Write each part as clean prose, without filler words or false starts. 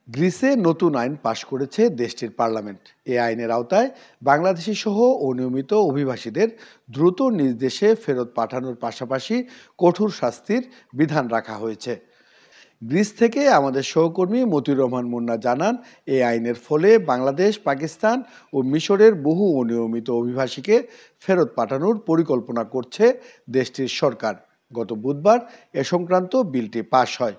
গ্রিসে নতুন আইন পাশ করেছে দেশটির পার্লামেন্ট। এই আইনের আওতায় বাংলাদেশি সহ অনিয়মিত অভিবাসীদের দ্রুত নিজ দেশে ফেরত পাঠানোর পাশাপাশি কঠোর শাস্তির বিধান রাখা হয়েছে। গ্রিস থেকে আমাদের সহকর্মী মতিউর রহমান মুন্না জানান, এই আইনের ফলে বাংলাদেশ, পাকিস্তান ও মিশরের বহু অনিয়মিত অভিবাসীকে ফেরত পাঠানোর পরিকল্পনা করছে দেশটির সরকার। গত বুধবার এ সংক্রান্ত বিলটি পাশ হয়।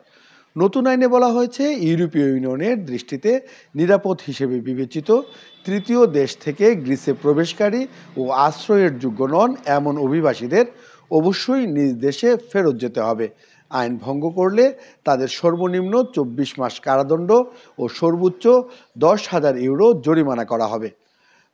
নতুন আইনে বলা হয়েছে, ইউরোপীয় ইউনিয়নের দৃষ্টিতে নিরাপদ হিসেবে বিবেচিত তৃতীয় দেশ থেকে গ্রিসে প্রবেশকারী ও আশ্রয়ের যোগ্য নন এমন অভিবাসীদের অবশ্যই নিজ দেশে ফেরত যেতে হবে। আইন ভঙ্গ করলে তাদের সর্বনিম্ন ২৪ মাস কারাদণ্ড ও সর্বোচ্চ ১০,০০০ ইউরো জরিমানা করা হবে।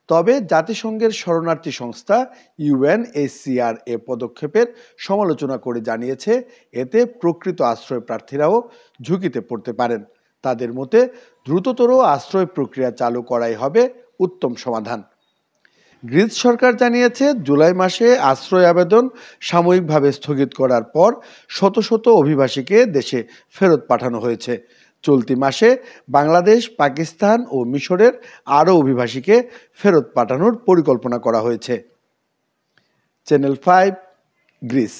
তবে জাতিসংঘের শরণার্থী সংস্থা ইউএনএইচসিআর এ পদক্ষেপের সমালোচনা করে জানিয়েছে, এতে প্রকৃত আশ্রয় প্রার্থীরাও ঝুঁকিতে পড়তে পারেন। তাদের মতে দ্রুততর আশ্রয় প্রক্রিয়া চালু করাই হবে উত্তম সমাধান। গ্রিস সরকার জানিয়েছে, জুলাই মাসে আশ্রয় আবেদন সাময়িকভাবে স্থগিত করার পর শত শত অভিবাসীকে দেশে ফেরত পাঠানো হয়েছে। চলতি মাসে বাংলাদেশ, পাকিস্তান ও মিশরের আরও অভিবাসীকে ফেরত পাঠানোর পরিকল্পনা করা হয়েছে। Channel 5, Greece.